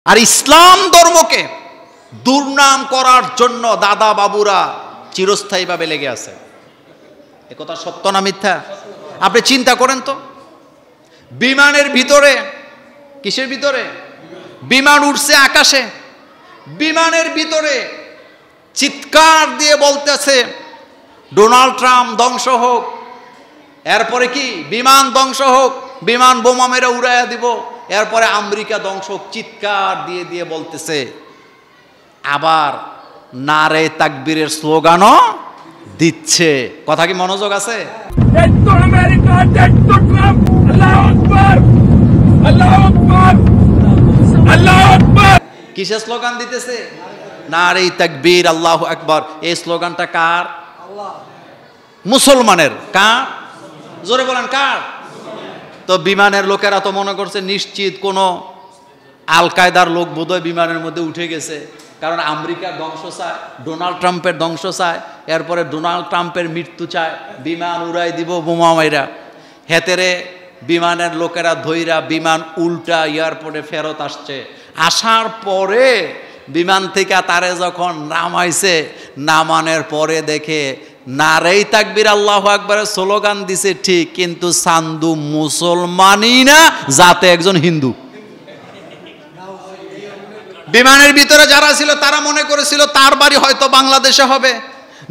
আর ইসলাম ধর্মকে দুর্নাম করার জন্য দাদা বাবুরা চিরস্থায়ীভাবে লেগে আছে। একথা সত্য না মিথ্যা? আপনি চিন্তা করেন তো, বিমানের ভিতরে, কিসের ভিতরে? বিমান উঠছে আকাশে, বিমানের ভিতরে চিৎকার দিয়ে বলতেছে ডোনাল্ড ট্রাম্প ধ্বংস হোক, এরপরে কি বিমান ধ্বংস হোক, বিমান বোমা মেরে উড়াইয়া দিব, এরপরে আমেরিকা ধ্বংস হোক, চিৎকার দিয়ে দিয়ে বলতেছে। আবার নারে তাকবীরের স্লোগানও দিচ্ছে। কথা কি মনোযোগ আছে? কিসের স্লোগান দিতেছে? নারে তাকবীর, আল্লাহু আকবার। এই স্লোগানটা কার? মুসলমানের। কার? জোরে বলেন কার? তো বিমানের লোকেরা তো মনে করছে নিশ্চিত কোনো আল কায়দার লোক বোধহয় বিমানের মধ্যে উঠে গেছে, কারণ আমেরিকার ধ্বংস চায়, ডোনাল্ড ট্রাম্পের ধ্বংস চায়, এরপরে ডোনাল্ড ট্রাম্পের মৃত্যু চায়, বিমান উড়াই দিব বোমা মাইরা। হেতেরে বিমানের লোকেরা ধইরা বিমান উল্টা এয়ারপোর্টে ফেরত আসছে। আসার পরে বিমান থেকে তারে যখন নামাইছে, নামানোর পরে দেখে নারেই তাকবীর আল্লাহু আকবারের স্লোগান দিছে ঠিক, কিন্তু সান্দু মুসলমানই না, যাতে একজন হিন্দু। বিমানের ভিতরে যারা ছিল তারা মনে করেছিল তার বাড়ি হয়তো বাংলাদেশে হবে,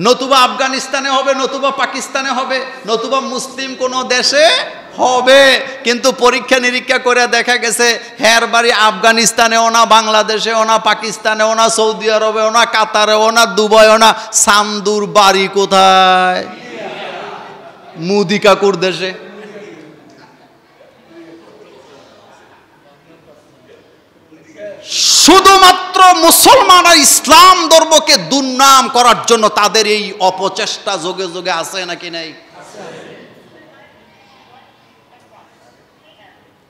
নতুবা আফগানিস্তানে হবে, নতুবা পাকিস্তানে হবে, নতুবা মুসলিম কোনো দেশে হবে। কিন্তু পরীক্ষা নিরীক্ষা করে দেখা গেছে হের বাড়ি আফগানিস্তানেও না, বাংলাদেশেও না, পাকিস্তানেও না, সৌদি আরবেও না, কাতারেও না, দুবাইও না। সান্দুর বাড়ি কোথায়? মুদি কাকুর দেশে। শুধুমাত্র মুসলমানরা ইসলাম ধর্মকে দুর্নাম করার জন্য তাদের এই অপচেষ্টা যোগে যোগে আছে নাকি নাই?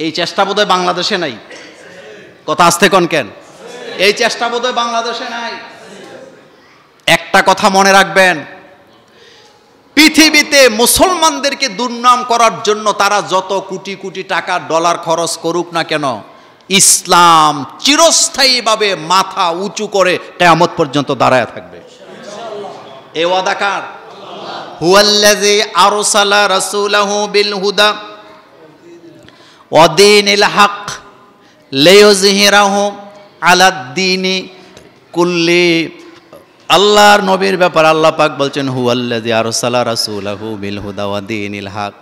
এই চেষ্টা বোধহয় বাংলাদেশে নাই। কথা আসতে কোন কেন? এই চেষ্টা বোধহয় বাংলাদেশে নাই। একটা কথা মনে রাখবেন, পৃথিবীতে মুসলমানদেরকে দুর্নাম করার জন্য তারা যত কোটি কোটি টাকা ডলার খরচ করুক না কেন, ইসলাম চিরস্থায়ীভাবে মাথা উঁচু করে কিয়ামত পর্যন্ত দাঁড়ায় থাকবে। এ ওয়াদা কার? হুয়াল্লাযী আরসালা রাসূলাহু বিল হুদা ওয়া দীনিল হক লিইয়ুযহিরাহু আলাদ-দীনি কুল্লি। আল্লাহর নবীর ব্যাপার আল্লাহ পাক বলছেন হুয়াল্লাযী আরসালা রাসূলাহু বিল হুদা ওয়া দীনিল হক।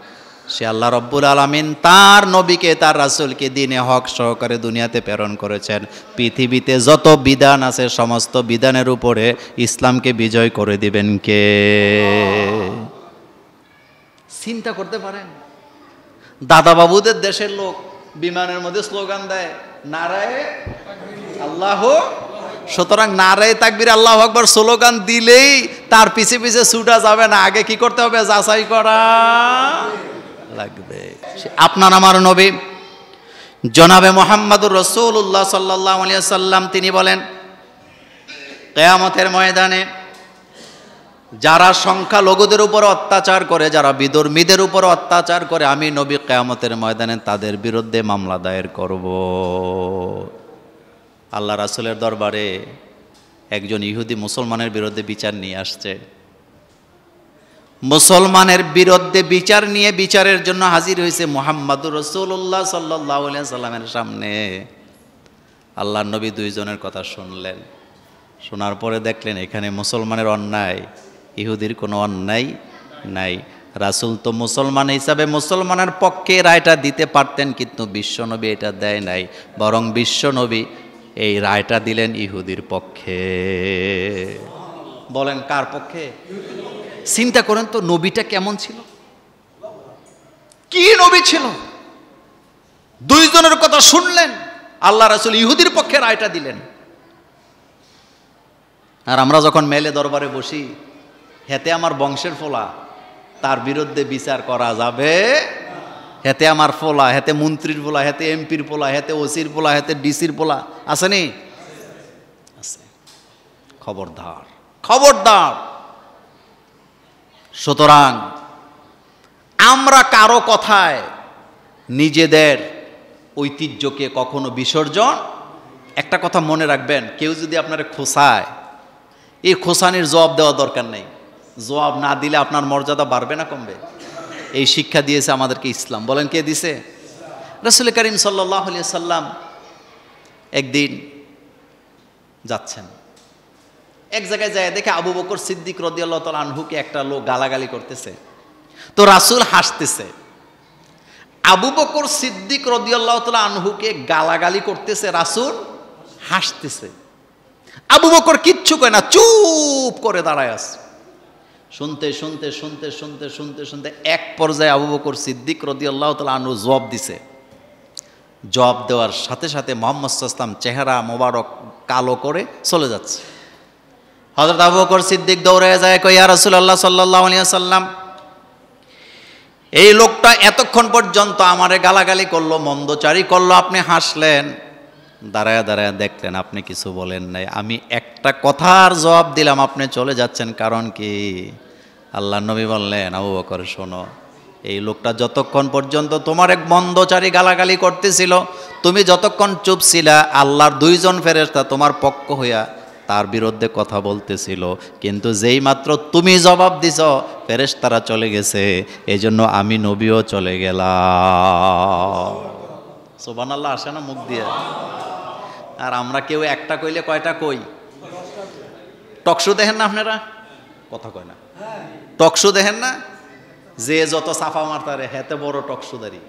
সে আল্লাহ রব্বুল আলামিন তার নবীকে, তার রাসূলকে দ্বীনে হক সহকারে দুনিয়াতে প্রেরণ করেছেন। পৃথিবীতে যত বিধান আছে সমস্ত বিধানের উপরে ইসলামকে বিজয় করে দিবেন কে? চিন্তা করতে পারেন, দাদা বাবুদের দেশের লোক বিমানের মধ্যে স্লোগান দেয় নারায়ে আল্লাহ। সুতরাং নারায়ে তাকবীর আল্লাহু আকবার স্লোগান দিলেই তার পিছে পিছে ছুটা যাবে না, আগে কি করতে হবে? যাচাই করা লাগবে। আপনার আমার নবী জনাবে মুহাম্মদুর রাসূলুল্লাহ সাল্লাল্লাহু আলাইহি ওয়াসাল্লাম তিনি বলেন, কিয়ামতের ময়দানে যারা সংখ্যালঘুদের উপর অত্যাচার করে, যারা বিধর্মীদের উপর অত্যাচার করে, আমি নবী কিয়ামতের ময়দানে তাদের বিরুদ্ধে মামলা দায়ের করব। আল্লাহ রাসূলের দরবারে একজন ইহুদি মুসলমানের বিরুদ্ধে বিচার নিয়ে আসছে। মুসলমানের বিরুদ্ধে বিচার নিয়ে বিচারের জন্য হাজির হয়েছে মুহাম্মদুর রাসূলুল্লাহ সাল্লাল্লাহু আলাইহি ওয়াসাল্লামের সামনে। আল্লাহর নবী দুইজনের কথা শুনলেন, শোনার পরে দেখলেন এখানে মুসলমানের অন্যায়, ইহুদির কোনো অন্যায় নাই। রাসূল তো মুসলমান হিসাবে মুসলমানের পক্ষে রায়টা দিতে পারতেন, কিন্তু বিশ্বনবী এটা দেয় নাই, বরং বিশ্বনবী এই রায়টা দিলেন ইহুদির পক্ষে। বলেন কার পক্ষে? চিন্তা করেন তো নবীটা কেমন ছিল, কি নবী ছিল। দুইজনের কথা শুনলেন, আল্লাহ রাসূল ইহুদির পক্ষে রায়টা দিলেন। আর আমরা যখন মেলে দরবারে বসি, হেতে আমার বংশের ফোলা, তার বিরুদ্ধে বিচার করা যাবে, হেতে আমার ফোলা, হেতে মন্ত্রীর ফোলা, হেতে এমপির ফোলা, হেতে ওসির ফোলা, হেতে ডিসির ফোলা, আসেনি? আছে। খবরদার, খবরদার। সুতরাং আমরা কারো কথায় নিজেদের ঐতিহ্যকে কখনো বিসর্জন একটা কথা মনে রাখবেন, কেউ যদি আপনার খোসায়, এই খোসানির জবাব দেওয়া দরকার নেই। জবাব না দিলে আপনার মর্যাদা বাড়বে না কমবে? এই শিক্ষা দিয়েছে আমাদেরকে ইসলাম। বলেন কে দিছে? রাসূল করিম সাল্লাল্লাহু আলাইহি সাল্লাম একদিন যাচ্ছেন, এক জায়গায় যায় দেখে আবু বকর সিদ্দিক রাদিয়াল্লাহু তাআলা আনহুকে একটা লোক গালাগালি করতেছে। তো রাসূল হাসতেছে। আবু বকর সিদ্দিক রাদিয়াল্লাহু তাআলা আনহুকে গালাগালি করতেছে, রাসূল হাসতেছে। আবু বকর কিচ্ছু কয় না, চুপ করে দাঁড়ায় আছে। শুনতে শুনতে শুনতে শুনতে শুনতে শুনতে এক পর্যায়ে আবু বকর সিদ্দিক রাদিয়াল্লাহু তাআলা আনহু জবাব দিছে। জবাব দেওয়ার সাথে সাথে মুহাম্মদ সাল্লাল্লাহু আলাইহি ওয়াসাল্লাম চেহারা মোবারক কালো করে চলে যাচ্ছে। হযরত আবু বকর সিদ্দিক দৌড়ে যায়, কয়, ইয়া রাসূলুল্লাহ সাল্লাল্লাহু আলাইহি ওয়াসাল্লাম, এই লোকটা এতক্ষণ পর্যন্ত আমারে গালাগালি করলো, মন্দচারী করলো, আপনি হাসলেন, দাঁড়ায় দাঁড়ায় দেখলেন, আপনি কিছু বলেন নাই। আমি একটা কথার জবাব দিলাম, আপনি চলে যাচ্ছেন, কারণ কি? আল্লাহর নবী বললেন, আবু বকর শোনো, এই লোকটা যতক্ষণ পর্যন্ত তোমার এক মন্দচারী গালাগালি করতেছিল, তুমি যতক্ষণ চুপ ছিলা, আল্লাহর দুইজন ফেরেশতা তোমার পক্ষ হইয়া তার বিরুদ্ধে কথা বলতেছিল, কিন্তু যেই মাত্র তুমি জবাব দিছ, ফেরেশতারা চলে গেছে, এই জন্য আমি নবীও চলে গেলাম। সুবহানাল্লাহ আসে না মুখ দিয়ে? আর আমরা কেউ একটা কইলে কয়টা কই? টকশো দেখেন না আপনারা? কথা কয় না। টকশো দেখেন না? যে যত সাফা মারতারে হেতে বড় টকশোদারি।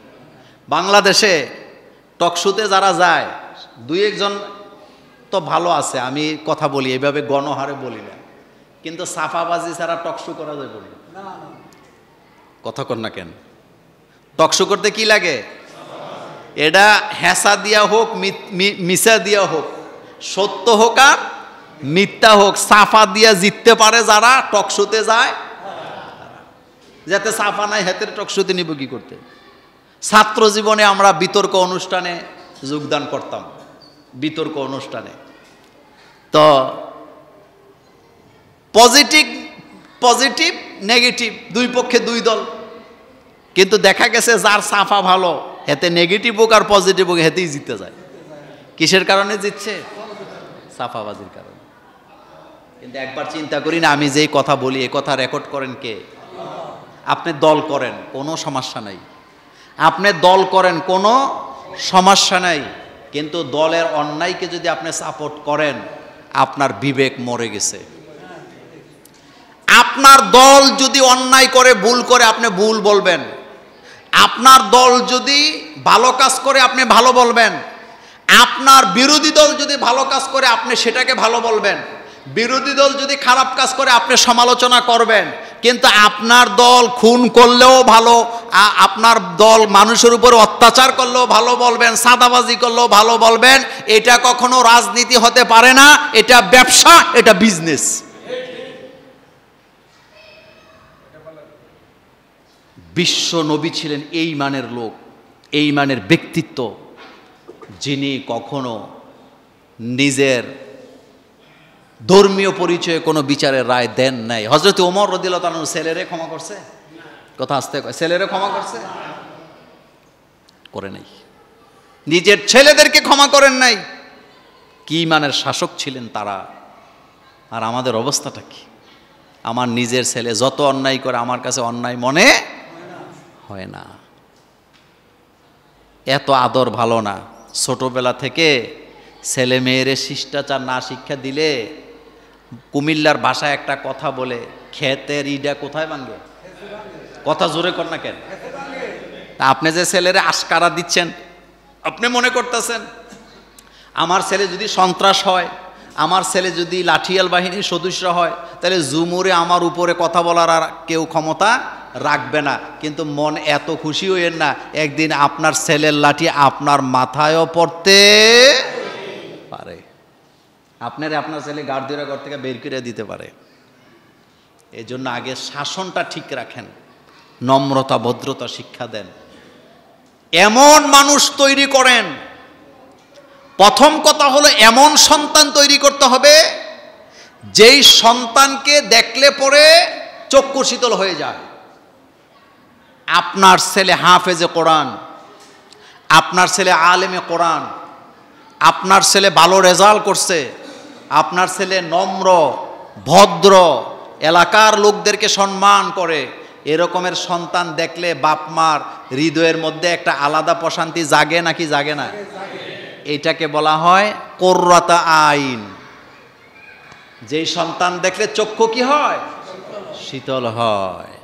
বাংলাদেশে টকশোতে যারা যায়, দুই একজন তো ভালো আছে, আমি কথা বলি এইভাবে গণহারে বলি না, কিন্তু সাফাবাজি ছাড়া টকশো করা যায় বলি কথা কর না কেন? টকশো করতে কি লাগে? এটা হেসা দিয়া হোক, মিশা দিয়া হোক, সত্য হোক আর মিথ্যা হোক, সাফা দিয়া জিততে পারে যারা টকশোতে যায়। যাতে সাফা নাই হাতের টকশোতে নিব কি করতে? ছাত্র জীবনে আমরা বিতর্ক অনুষ্ঠানে যোগদান করতাম, বিতর্ক অনুষ্ঠানে। তো পজিটিভ নেগেটিভ দুই পক্ষে দুই দল, কিন্তু দেখা গেছে যার সাফা ভালো হেতে নেগেটিভ হোক আর পজিটিভ হোক হেতেই জিতে যায়। কিসের কারণে জিতছে? সাফাবাজির কারণে। কিন্তু একবার চিন্তা করি না, আমি যেই কথা বলি এ কথা রেকর্ড করেন কে? আপনি দল করেন, কোনো সমস্যা নাই, আপনি দল করেন, কোনো সমস্যা নাই, কিন্তু দলের অন্যায়কে যদি আপনি সাপোর্ট করেন, আপনার বিবেক মরে গেছে। আপনার দল যদি অন্যায় করে, ভুল করে, আপনি ভুল বলবেন। আপনার দল যদি ভালো কাজ করে, আপনি ভালো বলবেন। আপনার বিরোধী দল যদি ভালো কাজ করে, আপনি সেটাকে ভালো বলবেন। বিরোধী দল যদি খারাপ কাজ করে, আপনি সমালোচনা করবেন। কিন্তু আপনার দল খুন করলেও ভালো, আপনার দল মানুষের উপর অত্যাচার করলেও ভালো বলবেন, সাদাবাজি করলেও ভালো বলবেন। এটা কখনো রাজনীতি হতে পারে না, এটা ব্যবসা, এটা বিজনেস। বিশ্ব নবী ছিলেন এই মানের লোক, এই মানের ব্যক্তিত্ব, যিনি কখনো নিজের ধর্মীয় পরিচয়ে কোনো বিচারের রায় দেন নাই। হযরত ওমর রাদিয়াল্লাহু তাআলা ছেলেরে ক্ষমা করছে? কথা আসতে কয়, ছেলেরে ক্ষমা করছে? করে নাই। নিজের ছেলেদেরকে ক্ষমা করেন নাই। কি মানের শাসক ছিলেন তারা। আর আমাদের অবস্থাটা কি? আমার নিজের ছেলে যত অন্যায় করে আমার কাছে অন্যায় মনে হয় না। এত আদর ভালো না। ছোটবেলা থেকে ছেলে মেয়েরে শিষ্টাচার না শিক্ষা দিলে, কুমিল্লার ভাষায় একটা কথা বলে, ক্ষেতের ইডা কোথায় ভাঙে? কথা জোরে কর না কেন? আপনি যে ছেলেরে আশকারা দিচ্ছেন, আপনি মনে করতেছেন আমার ছেলে যদি সন্ত্রাস হয়, আমার ছেলে যদি লাঠিয়াল বাহিনীর সদস্য হয়, তাহলে জুমুরে আমার উপরে কথা বলার আর কেউ ক্ষমতা রাখবে না। কিন্তু মন এত খুশি হইয়েন না, একদিন আপনার ছেলের লাঠি আপনার মাথায়ও পড়তে পারে। আপনার ছেলে গার্দিরা ঘর থেকে বের করে দিতে পারে। এই জন্য আগে শাসনটা ঠিক রাখেন, নম্রতা ভদ্রতা শিক্ষা দেন, এমন মানুষ তৈরি করেন। প্রথম কথা হলো এমন সন্তান তৈরি করতে হবে যেই সন্তানকে দেখলে পরে চক্ষু শীতল হয়ে যায়। আপনার ছেলে হাফেজে কোরআন, আপনার ছেলে আলেমে কোরআন, আপনার ছেলে ভালো রেজাল্ট করছে, আপনার ছেলে নম্র, ভদ্র, এলাকার লোকদেরকে সম্মান করে, এরকমের সন্তান দেখলে বাপ মার হৃদয়ের মধ্যে একটা আলাদা প্রশান্তি জাগে নাকি জাগে না? এইটাকে বলা হয় কুররাতা আইন। যেই সন্তান দেখলে চক্ষু কি হয়? শীতল হয়।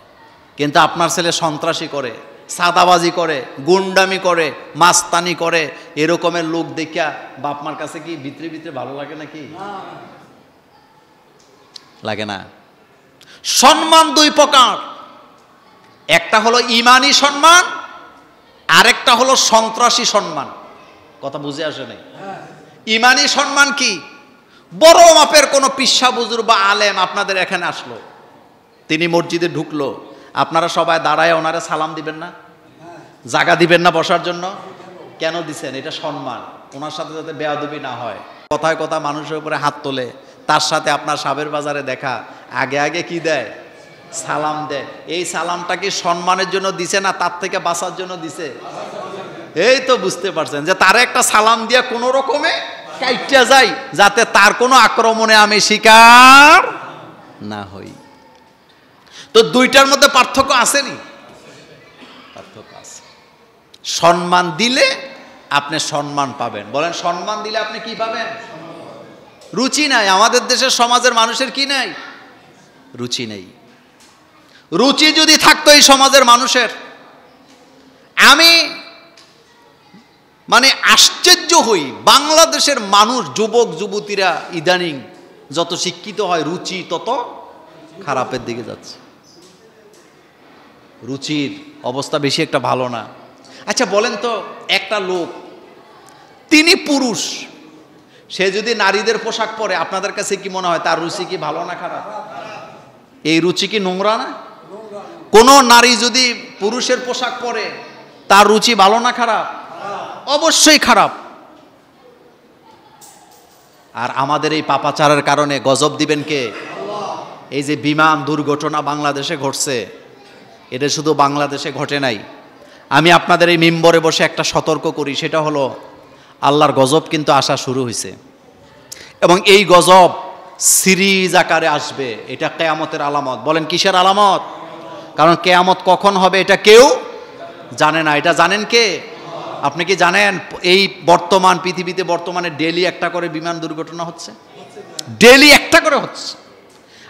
কিন্তু আপনার ছেলে সন্ত্রাসী করে, সাদাবাজি করে, গুন্ডামি করে, মাস্তানি করে, এরকমের লোক দেখিয়া বাপ মার কাছে কি ভিতরে ভিতরে ভালো লাগে নাকি? লাগে না। সম্মান দুই প্রকার, একটা হলো ঈমানি সম্মান, আরেকটা হলো সন্ত্রাসী সম্মান। কথা বুঝে আসে নাই? ঈমানি সম্মান কি? বড় মাপের কোনো পিসা বুজুর বা আলেম আপনাদের এখানে আসলো, তিনি মসজিদে ঢুকলো, আপনারা সবাই দাঁড়ায় ওনারে সালাম দিবেন না? জায়গা দিবেন না বসার জন্য? কেন দিছেন? এটা সম্মান, ওনার সাথে যাতে বেয়াদবি না হয়। কথায় কথা মানুষের উপরে হাত তোলে, তার সাথে আপনার সাবের বাজারে দেখা, আগে আগে কি দেয়? সালাম দেয়। এই সালামটা কি সম্মানের জন্য দিছে না তার থেকে বাঁচার জন্য দিছে? এই তো বুঝতে পারছেন যে তার একটা সালাম দিয়া কোনো রকমে কাইটা যাই, যাতে তার কোনো আক্রমণে আমি শিকার না হই। তো দুইটার মধ্যে পার্থক্য আসেনি? পার্থক্য আছে। সম্মান দিলে আপনি সম্মান পাবেন। বলেন, সম্মান দিলে আপনি কি পাবেন? রুচি নাই। আমাদের দেশের সমাজের মানুষের কি নাই? রুচি নেই। রুচি যদি থাকতো এই সমাজের মানুষের, আমি মানে আশ্চর্য হই, বাংলাদেশের মানুষ, যুবক যুবতীরা ইদানিং যত শিক্ষিত হয়, রুচি তত খারাপের দিকে যাচ্ছে। রুচির অবস্থা বেশি একটা ভালো না। আচ্ছা বলেন তো, একটা লোক, তিনি পুরুষ, সে যদি নারীদের পোশাক পরে, আপনাদের কাছে কি মনে হয় তার রুচি কি ভালো না খারাপ? এই রুচি কি নোংরা না? কোন নারী যদি পুরুষের পোশাক পরে, তার রুচি ভালো না খারাপ? অবশ্যই খারাপ। আর আমাদের এই পাপাচারের কারণে গজব দিবেন কে? এই যে বিমান দুর্ঘটনা বাংলাদেশে ঘটছে, এটা শুধু বাংলাদেশে ঘটে নাই। আমি আপনাদের এই মিম্বরে বসে একটা সতর্ক করি, সেটা হলো আল্লাহর গজব কিন্তু আসা শুরু হয়েছে, এবং এই গজব সিরিজ আকারে আসবে। এটা কিয়ামতের আলামত। বলেন, কিসের আলামত? কারণ কিয়ামত কখন হবে এটা কেউ জানে না। এটা জানেন কে? আপনি কি জানেন এই বর্তমান পৃথিবীতে বর্তমানে ডেইলি একটা করে বিমান দুর্ঘটনা হচ্ছে? ডেইলি একটা করে হচ্ছে।